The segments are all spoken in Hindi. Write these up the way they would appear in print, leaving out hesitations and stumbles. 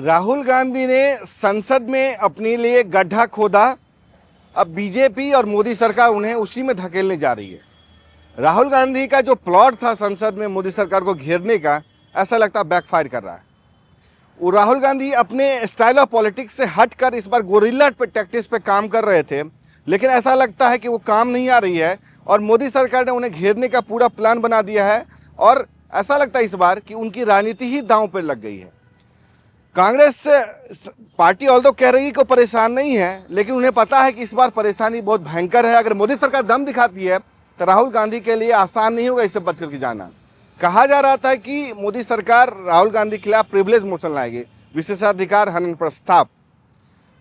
राहुल गांधी ने संसद में अपने लिए गड्ढा खोदा। अब बीजेपी और मोदी सरकार उन्हें उसी में धकेलने जा रही है। राहुल गांधी का जो प्लॉट था संसद में मोदी सरकार को घेरने का, ऐसा लगता बैकफायर कर रहा है। वो राहुल गांधी अपने स्टाइल ऑफ पॉलिटिक्स से हटकर इस बार गोरिल्ला टैक्टिक्स पे काम कर रहे थे, लेकिन ऐसा लगता है कि वो काम नहीं आ रही है और मोदी सरकार ने उन्हें घेरने का पूरा प्लान बना दिया है। और ऐसा लगता है इस बार कि उनकी राजनीति ही दांव पर लग गई है। कांग्रेस पार्टी ऑल्दो कह रही है कि परेशान नहीं है, लेकिन उन्हें पता है कि इस बार परेशानी बहुत भयंकर है। अगर मोदी सरकार दम दिखाती है तो राहुल गांधी के लिए आसान नहीं होगा इससे बच करके जाना। कहा जा रहा था कि मोदी सरकार राहुल गांधी के खिलाफ प्रिविलेज मोशन लाएगी, विशेषाधिकार हनन प्रस्ताव,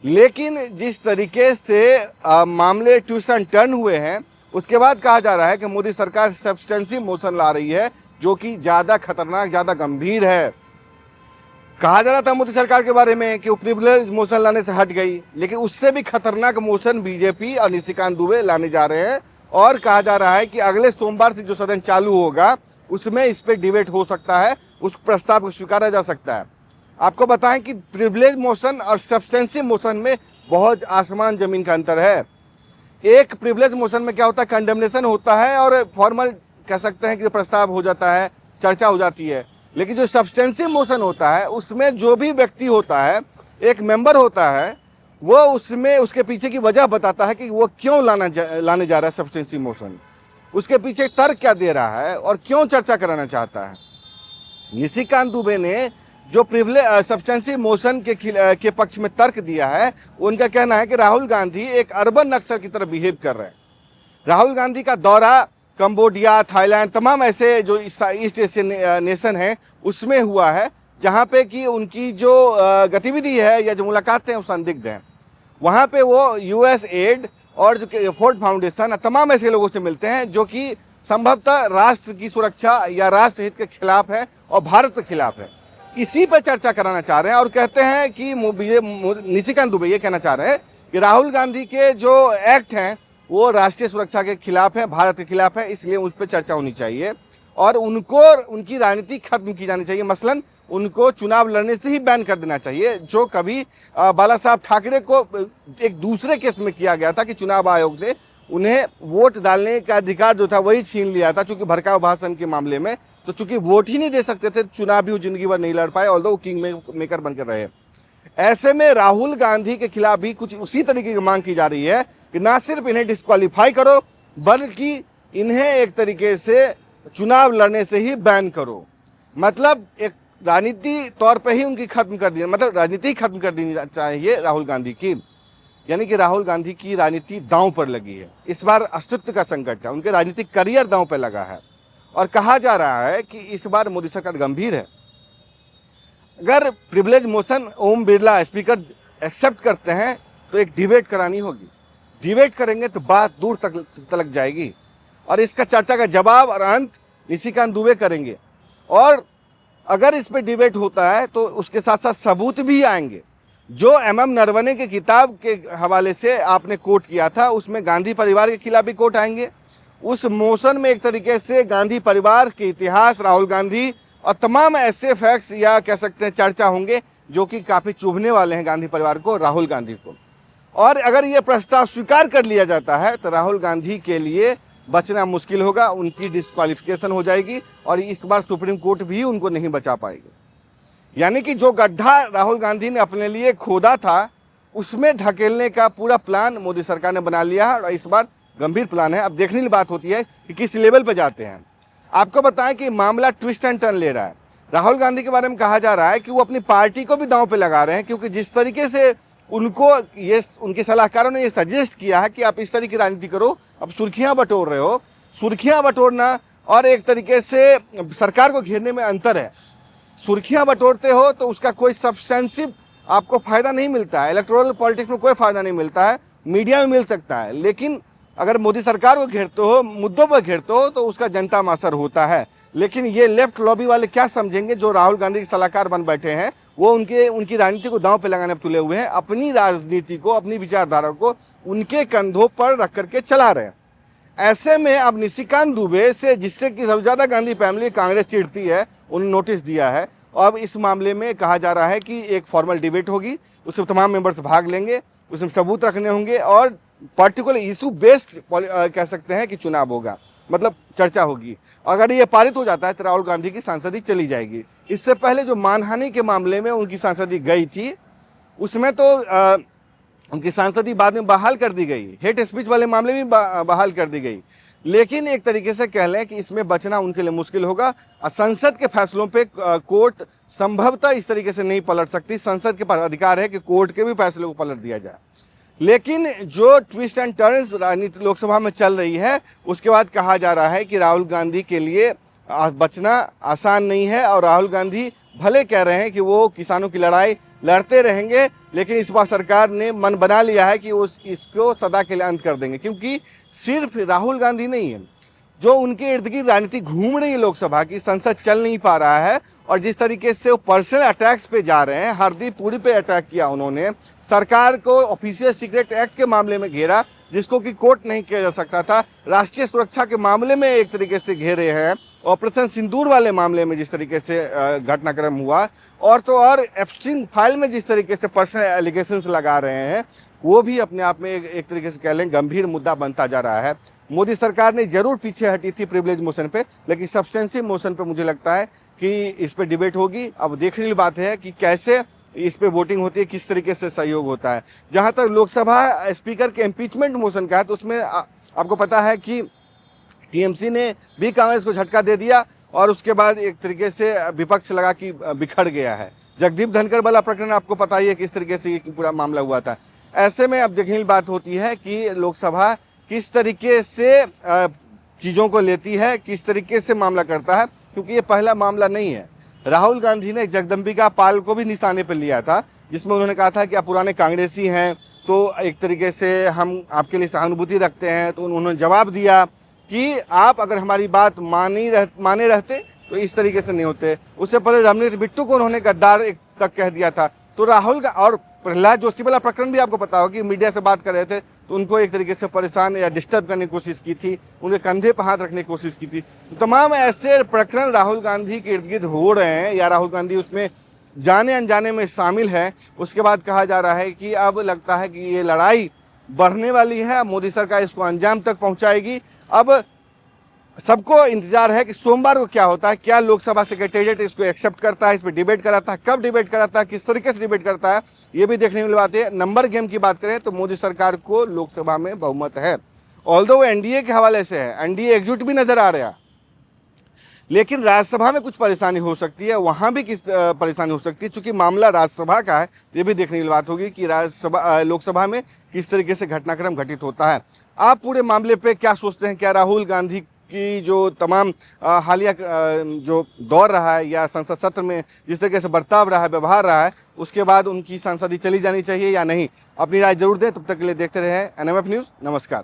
लेकिन जिस तरीके से मामले ट्विस्ट एंड टर्न हुए हैं, उसके बाद कहा जा रहा है कि मोदी सरकार सब्सटेंसिव मोशन ला रही है, जो कि ज़्यादा खतरनाक, ज़्यादा गंभीर है। कहा जा रहा था मोदी सरकार के बारे में कि वो प्रिविलेज मोशन लाने से हट गई, लेकिन उससे भी खतरनाक मोशन बीजेपी और निशिकांत दुबे लाने जा रहे हैं। और कहा जा रहा है कि अगले सोमवार से जो सदन चालू होगा उसमें इस पर डिबेट हो सकता है, उस प्रस्ताव को स्वीकारा जा सकता है। आपको बताएं कि प्रिविलेज मोशन और सब्सटेंसिव मोशन में बहुत आसमान जमीन का अंतर है। एक प्रिविलेज मोशन में क्या होता है, कंडेमनेशन होता है और फॉर्मल कह सकते हैं कि प्रस्ताव हो जाता है, चर्चा हो जाती है। लेकिन जो सब्सटेंसिव मोशन होता है उसमें जो भी व्यक्ति होता है, एक मेंबर होता है, वो उसमें उसके पीछे की वजह बताता है कि वो क्यों लाने जा रहा है सब्सटेंसिव मोशन, उसके पीछे तर्क क्या दे रहा है और क्यों चर्चा कराना चाहता है। निशिकांत दुबे ने जो प्रिविलेज सब्सटेंसिव मोशन के पक्ष में तर्क दिया है, उनका कहना है कि राहुल गांधी एक अर्बन नक्सल की तरह बिहेव कर रहे हैं। राहुल गांधी का दौरा कंबोडिया, थाईलैंड, तमाम ऐसे जो ईस्ट एशियन नेशन हैं उसमें हुआ है, जहाँ पे कि उनकी जो गतिविधि है या जो मुलाकातें हैं वो संदिग्ध हैं। वहाँ पे वो यूएस एड और जो फोर्ड फाउंडेशन, तमाम ऐसे लोगों से मिलते हैं जो कि संभवतः राष्ट्र की सुरक्षा या राष्ट्र हित के खिलाफ है और भारत के खिलाफ है। इसी पर चर्चा कराना चाह रहे हैं और कहते हैं कि निशिकांत दुबे ये कहना चाह रहे हैं कि राहुल गांधी के जो एक्ट हैं वो राष्ट्रीय सुरक्षा के खिलाफ है, भारत के खिलाफ है, इसलिए उस पर चर्चा होनी चाहिए और उनको उनकी राजनीति खत्म की जानी चाहिए। मसलन उनको चुनाव लड़ने से ही बैन कर देना चाहिए, जो कभी बाला साहब ठाकरे को एक दूसरे केस में किया गया था कि चुनाव आयोग ने उन्हें वोट डालने का अधिकार जो था वही छीन लिया था, चूंकि भड़काऊ भाषण के मामले में। तो चूंकि वोट ही नहीं दे सकते थे, चुनाव भी वो जिंदगी भर नहीं लड़ पाए, ऑल्दो वो किंग मेकर बनकर रहे। ऐसे में राहुल गांधी के खिलाफ भी कुछ उसी तरीके की मांग की जा रही है कि ना सिर्फ इन्हें डिस्क्वालीफाई करो, बल्कि इन्हें एक तरीके से चुनाव लड़ने से ही बैन करो। मतलब एक राजनीति तौर पे ही उनकी खत्म कर दी, मतलब राजनीति खत्म कर देनी चाहिए राहुल गांधी की। यानी कि राहुल गांधी की राजनीति दांव पर लगी है। इस बार अस्तित्व का संकट है, उनके राजनीतिक करियर दांव पर लगा है और कहा जा रहा है कि इस बार मोदी सरकार गंभीर है। अगर privilege motion Om Birla speaker accept करते हैं तो एक डिबेट करानी होगी। डिबेट करेंगे तो बात दूर तक जाएगी और इसका चर्चा का जवाब और अंत निशिकांत दुबे करेंगे। और अगर इस पे डिबेट होता है तो उसके साथ साथ सबूत भी आएंगे। जो MM नरवणे की किताब के हवाले से आपने कोट किया था, उसमें गांधी परिवार के खिलाफ भी कोट आएंगे। उस मोशन में एक तरीके से गांधी परिवार के इतिहास, राहुल गांधी और तमाम ऐसे फैक्ट्स या कह सकते हैं चर्चा होंगे जो कि काफ़ी चुभने वाले हैं गांधी परिवार को, राहुल गांधी को। और अगर ये प्रस्ताव स्वीकार कर लिया जाता है तो राहुल गांधी के लिए बचना मुश्किल होगा, उनकी डिस्क्वालिफिकेशन हो जाएगी और इस बार सुप्रीम कोर्ट भी उनको नहीं बचा पाएगी। यानी कि जो गड्ढा राहुल गांधी ने अपने लिए खोदा था उसमें ढकेलने का पूरा प्लान मोदी सरकार ने बना लिया है और इस बार गंभीर प्लान है। अब देखने की बात होती है कि किस लेवल पर जाते हैं। आपको बताएं कि मामला ट्विस्ट एंड टर्न ले रहा है। राहुल गांधी के बारे में कहा जा रहा है कि वो अपनी पार्टी को भी दांव पे लगा रहे हैं, क्योंकि जिस तरीके से उनको ये उनके सलाहकारों ने ये सजेस्ट किया है कि आप इस तरह की राजनीति करो। अब सुर्खियां बटोर रहे हो, सुर्खियां बटोरना और एक तरीके से सरकार को घेरने में अंतर है। सुर्खियां बटोरते हो तो उसका कोई सब्सटेंसिव आपको फायदा नहीं मिलता है, इलेक्टोरल पॉलिटिक्स में कोई फायदा नहीं मिलता है, मीडिया में मिल सकता है, लेकिन अगर मोदी सरकार को घेरते हो, मुद्दों पर घेरते हो, तो उसका जनता में असर होता है। लेकिन ये लेफ्ट लॉबी वाले क्या समझेंगे, जो राहुल गांधी के सलाहकार बन बैठे हैं, वो उनकी राजनीति को दांव पे लगाने पर तुले हुए हैं, अपनी राजनीति को, अपनी विचारधारा को उनके कंधों पर रख करके चला रहे हैं। ऐसे में अब निशिकांत दुबे से, जिससे कि सबसे ज़्यादा गांधी फैमिली कांग्रेस चिढ़ती है, उन्होंने नोटिस दिया है, और अब इस मामले में कहा जा रहा है कि एक फॉर्मल डिबेट होगी, उसमें तमाम मेंबर्स भाग लेंगे, उसमें सबूत रखने होंगे और पर्टिकुलर इशू बेस्ड कह सकते हैं कि चुनाव होगा, मतलब चर्चा होगी। अगर ये पारित हो जाता है तो राहुल गांधी की सांसदी चली जाएगी। इससे पहले जो मानहानि के मामले में उनकी सांसदी गई थी, उसमें तो उनकी सांसदी बाद में बहाल कर दी गई, हेट स्पीच वाले मामले में बहाल कर दी गई। लेकिन एक तरीके से कह लें कि इसमें बचना उनके लिए मुश्किल होगा। संसद के फैसलों पे कोर्ट संभवतः इस तरीके से नहीं पलट सकती। संसद के पास अधिकार है कि कोर्ट के भी फैसलों को पलट दिया जाए। लेकिन जो ट्विस्ट एंड टर्न्स राजनीति लोकसभा में चल रही है, उसके बाद कहा जा रहा है कि राहुल गांधी के लिए बचना आसान नहीं है और राहुल गांधी भले कह रहे हैं कि वो किसानों की लड़ाई लड़ते रहेंगे, लेकिन इस बार सरकार ने मन बना लिया है कि वो इसको सदा के लिए अंत कर देंगे। क्योंकि सिर्फ राहुल गांधी नहीं है, जो उनके इर्द गिर्द राजनीति घूम रही है लोकसभा की, संसद चल नहीं पा रहा है और जिस तरीके से वो पर्सनल अटैक्स पे जा रहे हैं, हरदीप पुरी पे अटैक किया उन्होंने, सरकार को ऑफिशियल सीक्रेट एक्ट के मामले में घेरा जिसको कि कोर्ट नहीं किया जा सकता था, राष्ट्रीय सुरक्षा के मामले में एक तरीके से घेरे हैं, ऑपरेशन सिंदूर वाले मामले में जिस तरीके से घटनाक्रम हुआ, और तो और एप्स्टीन फाइल में जिस तरीके से पर्सनल एलिगेशंस लगा रहे हैं, वो भी अपने आप में एक तरीके से कह लें गंभीर मुद्दा बनता जा रहा है। मोदी सरकार ने जरूर पीछे हटी थी प्रिविलेज मोशन पे, लेकिन सब्सटेंसिव मोशन पे मुझे लगता है कि इस पे डिबेट होगी। अब देखने की बात है कि कैसे इस पे वोटिंग होती है, किस तरीके से सहयोग होता है। जहां तक लोकसभा स्पीकर के इम्पीचमेंट मोशन का है, तो उसमें आपको पता है कि टीएमसी ने भी कांग्रेस को झटका दे दिया और उसके बाद एक तरीके से विपक्ष लगा कि बिखर गया है। जगदीप धनखड़ वाला प्रकरण आपको पता ही है किस तरीके से ये पूरा मामला हुआ था। ऐसे में अब देखने की बात होती है कि लोकसभा किस तरीके से चीज़ों को लेती है, किस तरीके से मामला करता है, क्योंकि ये पहला मामला नहीं है। राहुल गांधी ने जगदम्बिका पाल को भी निशाने पर लिया था, जिसमें उन्होंने कहा था कि आप पुराने कांग्रेसी हैं, तो एक तरीके से हम आपके लिए सहानुभूति रखते हैं। तो उन्होंने जवाब दिया कि आप अगर हमारी बात माने रहते तो इस तरीके से नहीं होते। उससे पहले रमनीत बिट्टू को उन्होंने गद्दार तक कह दिया था। तो राहुल का और प्रहलाद जोशी वाला प्रकरण भी आपको पता होगा कि मीडिया से बात कर रहे थे तो उनको एक तरीके से परेशान या डिस्टर्ब करने की कोशिश की थी, उनके कंधे पर हाथ रखने की कोशिश की थी। तो तमाम ऐसे प्रकरण राहुल गांधी के इर्द गिर्द हो रहे हैं या राहुल गांधी उसमें जाने अनजाने में शामिल है। उसके बाद कहा जा रहा है कि अब लगता है कि ये लड़ाई बढ़ने वाली है, मोदी सरकार इसको अंजाम तक पहुंचाएगी। अब सबको इंतजार है कि सोमवार को क्या होता है, क्या लोकसभा सेक्रेटेरिएट इसको एक्सेप्ट करता है, इस पर डिबेट कराता है, कब डिबेट कराता है, किस तरीके से डिबेट करता है, ये भी देखने वाली बात है। नंबर गेम की बात करें तो मोदी सरकार को लोकसभा में बहुमत है, ऑल्दो वो एनडीए के हवाले से है, एनडीए एकजुट भी नजर आ रहा है, लेकिन राज्यसभा में कुछ परेशानी हो सकती है, वहां भी किस परेशानी हो सकती है। चूंकि मामला राज्यसभा का है, ये भी देखने की बात होगी कि लोकसभा में किस तरीके से घटनाक्रम घटित होता है। आप पूरे मामले पे क्या सोचते हैं? क्या राहुल गांधी की जो तमाम हालिया जो दौर रहा है या संसद सत्र में जिस तरीके से बर्ताव रहा है, व्यवहार रहा है, उसके बाद उनकी सांसदी चली जानी चाहिए या नहीं? अपनी राय जरूर दें। तब तक के लिए देखते रहे NMF न्यूज़। नमस्कार।